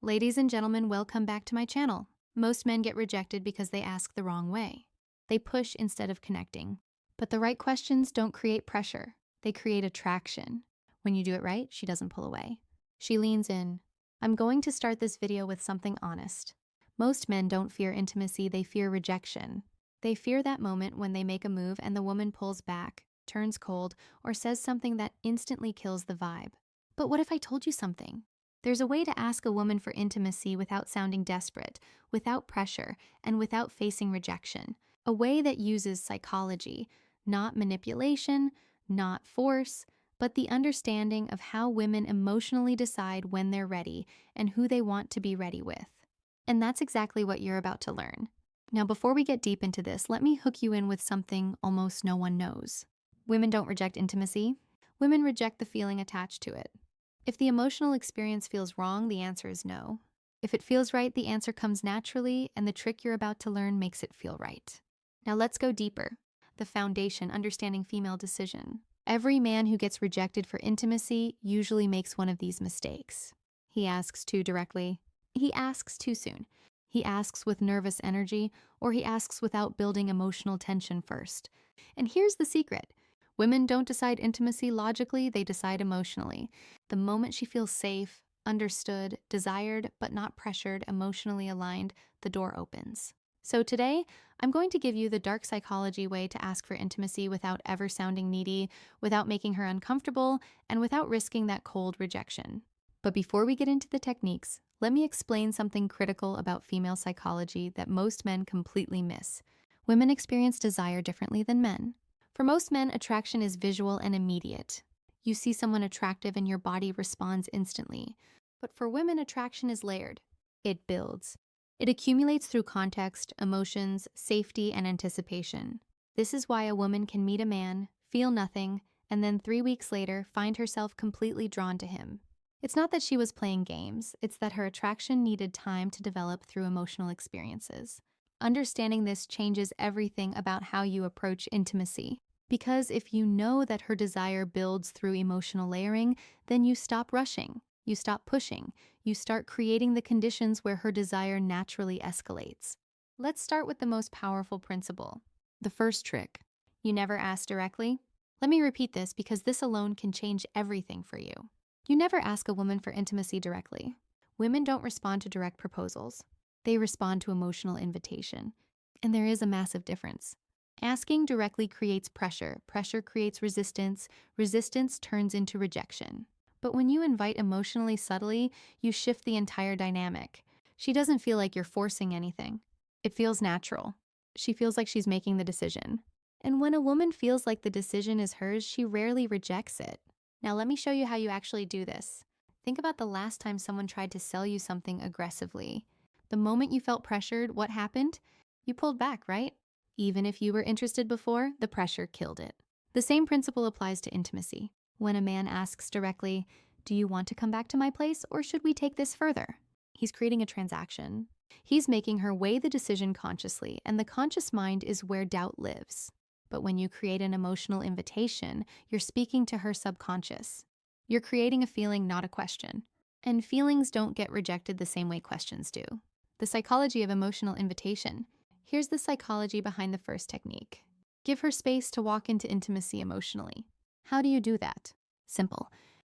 Ladies and gentlemen, welcome back to my channel. Most men get rejected because they ask the wrong way. They push instead of connecting. But the right questions don't create pressure. They create attraction. When you do it right, she doesn't pull away. She leans in. I'm going to start this video with something honest. Most men don't fear intimacy, they fear rejection. They fear that moment when they make a move and the woman pulls back, turns cold, or says something that instantly kills the vibe. But what if I told you something? There's a way to ask a woman for intimacy without sounding desperate, without pressure, and without facing rejection. A way that uses psychology, not manipulation, not force, but the understanding of how women emotionally decide when they're ready and who they want to be ready with. And that's exactly what you're about to learn. Now, before we get deep into this, let me hook you in with something almost no one knows. Women don't reject intimacy. Women reject the feeling attached to it. If the emotional experience feels wrong, the answer is no. If it feels right, the answer comes naturally, and the trick you're about to learn makes it feel right. Now let's go deeper. The foundation, understanding female decision. Every man who gets rejected for intimacy usually makes one of these mistakes. He asks too directly. He asks too soon. He asks with nervous energy, or he asks without building emotional tension first. And here's the secret. Women don't decide intimacy logically, they decide emotionally. The moment she feels safe, understood, desired, but not pressured, emotionally aligned, the door opens. So today, I'm going to give you the dark psychology way to ask for intimacy without ever sounding needy, without making her uncomfortable, and without risking that cold rejection. But before we get into the techniques, let me explain something critical about female psychology that most men completely miss. Women experience desire differently than men. For most men, attraction is visual and immediate. You see someone attractive and your body responds instantly. But for women, attraction is layered. It builds. It accumulates through context, emotions, safety, and anticipation. This is why a woman can meet a man, feel nothing, and then 3 weeks later find herself completely drawn to him. It's not that she was playing games, it's that her attraction needed time to develop through emotional experiences. Understanding this changes everything about how you approach intimacy. Because if you know that her desire builds through emotional layering, then you stop rushing, you stop pushing, you start creating the conditions where her desire naturally escalates. Let's start with the most powerful principle. The first trick. You never ask directly. Let me repeat this because this alone can change everything for you. You never ask a woman for intimacy directly. Women don't respond to direct proposals. They respond to emotional invitation. And there is a massive difference. Asking directly creates pressure. Pressure creates resistance. Resistance turns into rejection. But when you invite emotionally subtly, you shift the entire dynamic. She doesn't feel like you're forcing anything. It feels natural. She feels like she's making the decision. And when a woman feels like the decision is hers, she rarely rejects it. Now let me show you how you actually do this. Think about the last time someone tried to sell you something aggressively. The moment you felt pressured, what happened? You pulled back, right? Even if you were interested before, the pressure killed it. The same principle applies to intimacy. When a man asks directly, "Do you want to come back to my place or should we take this further?" He's creating a transaction. He's making her weigh the decision consciously, and the conscious mind is where doubt lives. But when you create an emotional invitation, you're speaking to her subconscious. You're creating a feeling, not a question. And feelings don't get rejected the same way questions do. The psychology of emotional invitation. Here's the psychology behind the first technique. Give her space to walk into intimacy emotionally. How do you do that? Simple.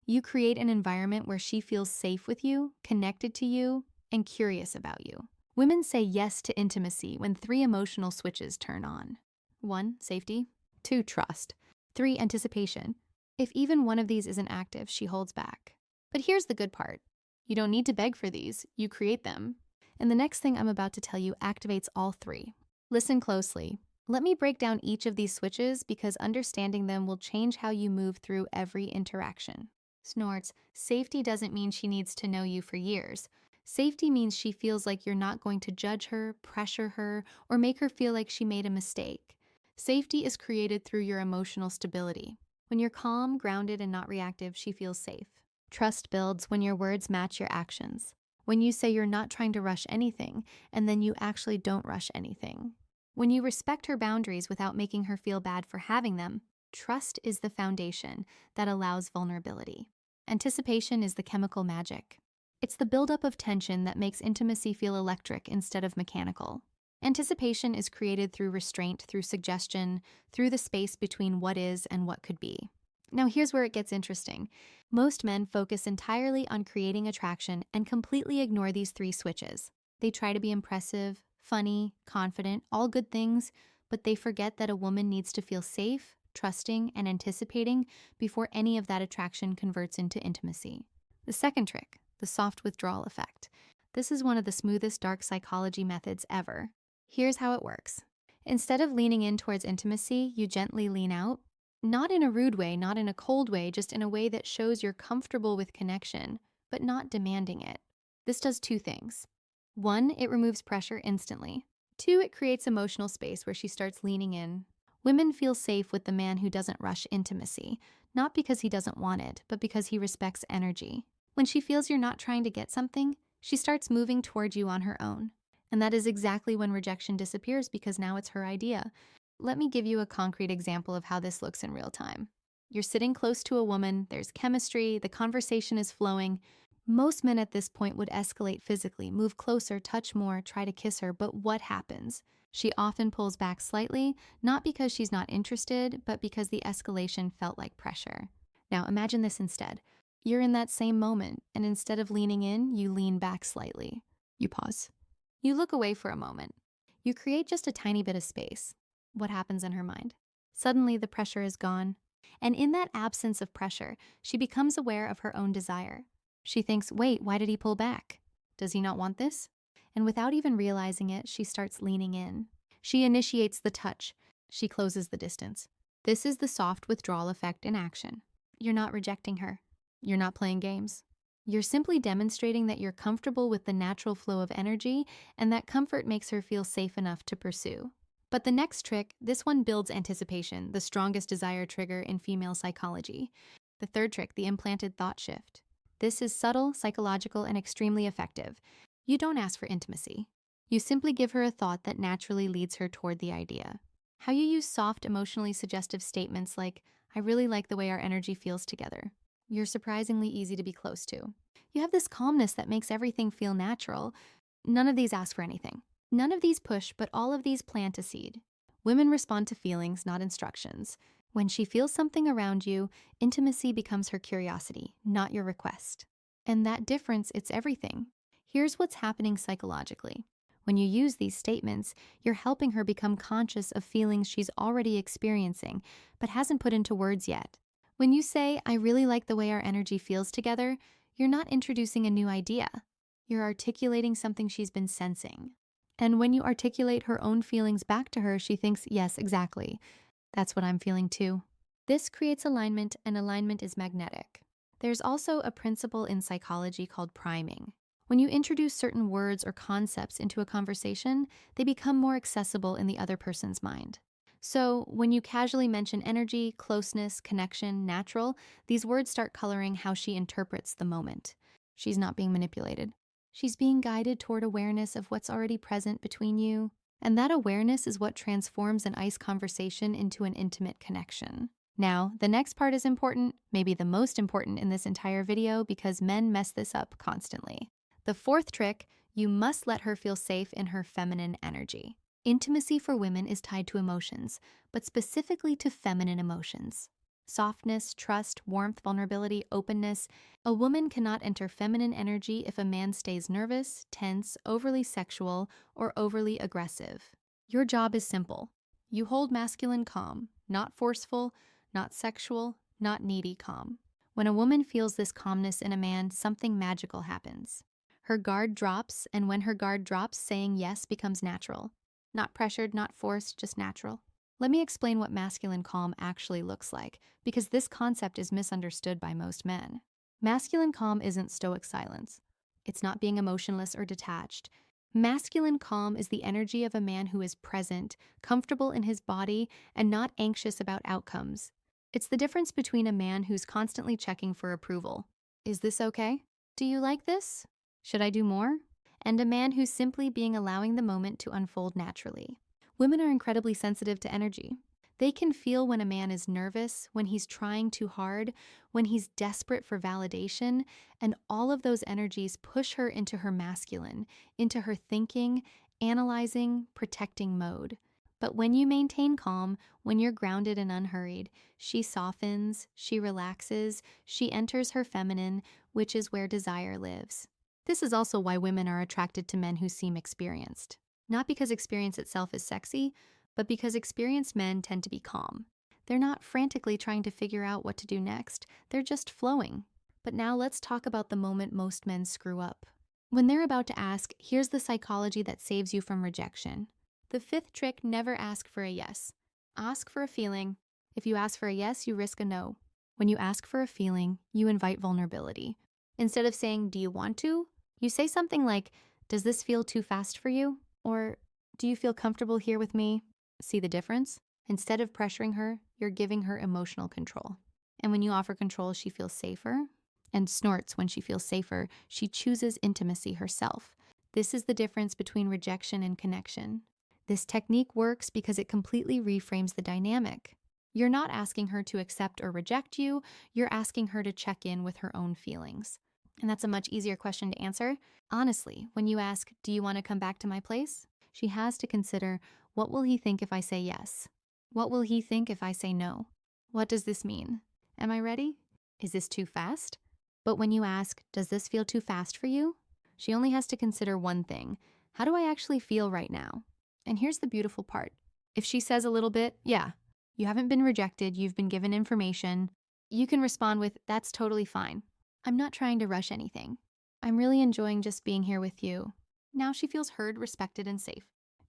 You create an environment where she feels safe with you, connected to you, and curious about you. Women say yes to intimacy when 3 emotional switches turn on. 1, safety. 2, trust. 3, anticipation. If even one of these isn't active, she holds back. But here's the good part. You don't need to beg for these, you create them. And the next thing I'm about to tell you activates all 3. Listen closely. Let me break down each of these switches because understanding them will change how you move through every interaction. Snorts. Safety doesn't mean she needs to know you for years. Safety means she feels like you're not going to judge her, pressure her, or make her feel like she made a mistake. Safety is created through your emotional stability. When you're calm, grounded, and not reactive, she feels safe. Trust builds when your words match your actions. When you say you're not trying to rush anything, and then you actually don't rush anything. When you respect her boundaries without making her feel bad for having them, trust is the foundation that allows vulnerability. Anticipation is the chemical magic. It's the buildup of tension that makes intimacy feel electric instead of mechanical. Anticipation is created through restraint, through suggestion, through the space between what is and what could be. Now, here's where it gets interesting. Most men focus entirely on creating attraction and completely ignore these three switches. They try to be impressive, funny, confident, all good things, but they forget that a woman needs to feel safe, trusting, and anticipating before any of that attraction converts into intimacy. The second trick, the soft withdrawal effect. This is one of the smoothest dark psychology methods ever. Here's how it works. Instead of leaning in towards intimacy, you gently lean out. Not in a rude way, not in a cold way, just in a way that shows you're comfortable with connection, but not demanding it. This does two things. One, it removes pressure instantly. Two, it creates emotional space where she starts leaning in. Women feel safe with the man who doesn't rush intimacy, not because he doesn't want it, but because he respects energy. When she feels you're not trying to get something, she starts moving toward you on her own. And that is exactly when rejection disappears because now it's her idea. Let me give you a concrete example of how this looks in real time. You're sitting close to a woman, there's chemistry, the conversation is flowing. Most men at this point would escalate physically, move closer, touch more, try to kiss her, but what happens? She often pulls back slightly, not because she's not interested, but because the escalation felt like pressure. Now imagine this instead. You're in that same moment, and instead of leaning in, you lean back slightly. You pause. You look away for a moment. You create just a tiny bit of space. What happens in her mind? Suddenly, the pressure is gone. And in that absence of pressure, she becomes aware of her own desire. She thinks, wait, why did he pull back? Does he not want this? And without even realizing it, she starts leaning in. She initiates the touch. She closes the distance. This is the soft withdrawal effect in action. You're not rejecting her. You're not playing games. You're simply demonstrating that you're comfortable with the natural flow of energy, and that comfort makes her feel safe enough to pursue. But the next trick, this one builds anticipation, the strongest desire trigger in female psychology. The third trick, the implanted thought shift. This is subtle, psychological, and extremely effective. You don't ask for intimacy. You simply give her a thought that naturally leads her toward the idea. How you use soft, emotionally suggestive statements like, I really like the way our energy feels together. You're surprisingly easy to be close to. You have this calmness that makes everything feel natural. None of these ask for anything. None of these push, but all of these plant a seed. Women respond to feelings, not instructions. When she feels something around you, intimacy becomes her curiosity, not your request. And that difference, it's everything. Here's what's happening psychologically. When you use these statements, you're helping her become conscious of feelings she's already experiencing, but hasn't put into words yet. When you say, I really like the way our energy feels together, you're not introducing a new idea. You're articulating something she's been sensing. And when you articulate her own feelings back to her, she thinks, yes, exactly. That's what I'm feeling too. This creates alignment, and alignment is magnetic. There's also a principle in psychology called priming. When you introduce certain words or concepts into a conversation, they become more accessible in the other person's mind. So when you casually mention energy, closeness, connection, natural, these words start coloring how she interprets the moment. She's not being manipulated. She's being guided toward awareness of what's already present between you. And that awareness is what transforms an ice conversation into an intimate connection. Now, the next part is important, maybe the most important in this entire video, because men mess this up constantly. The fourth trick, you must let her feel safe in her feminine energy. Intimacy for women is tied to emotions, but specifically to feminine emotions. Softness, trust, warmth, vulnerability, openness. A woman cannot enter feminine energy if a man stays nervous, tense, overly sexual, or overly aggressive. Your job is simple. You hold masculine calm, not forceful, not sexual, not needy calm. When a woman feels this calmness in a man, something magical happens. Her guard drops, and when her guard drops, saying yes becomes natural. Not pressured, not forced, just natural. Let me explain what masculine calm actually looks like, because this concept is misunderstood by most men. Masculine calm isn't stoic silence. It's not being emotionless or detached. Masculine calm is the energy of a man who is present, comfortable in his body, and not anxious about outcomes. It's the difference between a man who's constantly checking for approval. Is this okay? Do you like this? Should I do more? And a man who's simply allowing the moment to unfold naturally. Women are incredibly sensitive to energy. They can feel when a man is nervous, when he's trying too hard, when he's desperate for validation, and all of those energies push her into her masculine, into her thinking, analyzing, protecting mode. But when you maintain calm, when you're grounded and unhurried, she softens, she relaxes, she enters her feminine, which is where desire lives. This is also why women are attracted to men who seem experienced. Not because experience itself is sexy, but because experienced men tend to be calm. They're not frantically trying to figure out what to do next, they're just flowing. But now let's talk about the moment most men screw up. When they're about to ask, here's the psychology that saves you from rejection. The fifth trick: never ask for a yes. Ask for a feeling. If you ask for a yes, you risk a no. When you ask for a feeling, you invite vulnerability. Instead of saying, do you want to? You say something like, does this feel too fast for you? Or, do you feel comfortable here with me? See the difference? Instead of pressuring her, you're giving her emotional control. And when you offer control, she feels safer and snorts. When she feels safer, she chooses intimacy herself. This is the difference between rejection and connection. This technique works because it completely reframes the dynamic. You're not asking her to accept or reject you, you're asking her to check in with her own feelings. And that's a much easier question to answer. Honestly, when you ask, do you want to come back to my place? She has to consider, what will he think if I say yes? What will he think if I say no? What does this mean? Am I ready? Is this too fast? But when you ask, does this feel too fast for you? She only has to consider one thing. How do I actually feel right now? And here's the beautiful part. If she says a little bit, yeah, you haven't been rejected, you've been given information, you can respond with, that's totally fine. I'm not trying to rush anything. I'm really enjoying just being here with you. Now she feels heard, respected, and safe.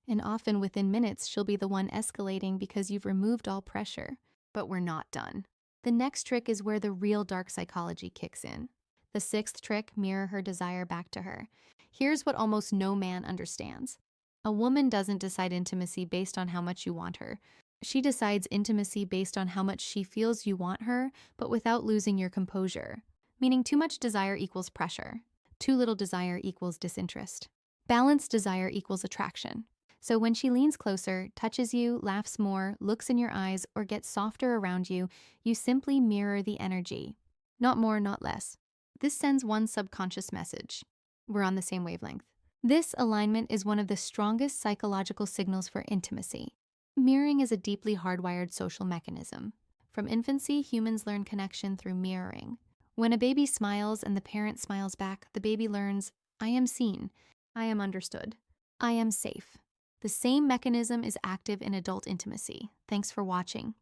And often within minutes, she'll be the one escalating because you've removed all pressure. But we're not done. The next trick is where the real dark psychology kicks in. The sixth trick: mirror her desire back to her. Here's what almost no man understands. A woman doesn't decide intimacy based on how much you want her. She decides intimacy based on how much she feels you want her, but without losing your composure. Meaning too much desire equals pressure. Too little desire equals disinterest. Balanced desire equals attraction. So when she leans closer, touches you, laughs more, looks in your eyes, or gets softer around you, you simply mirror the energy. Not more, not less. This sends one subconscious message. We're on the same wavelength. This alignment is one of the strongest psychological signals for intimacy. Mirroring is a deeply hardwired social mechanism. From infancy, humans learn connection through mirroring. When a baby smiles and the parent smiles back, the baby learns, I am seen, I am understood, I am safe. The same mechanism is active in adult intimacy. Thanks for watching.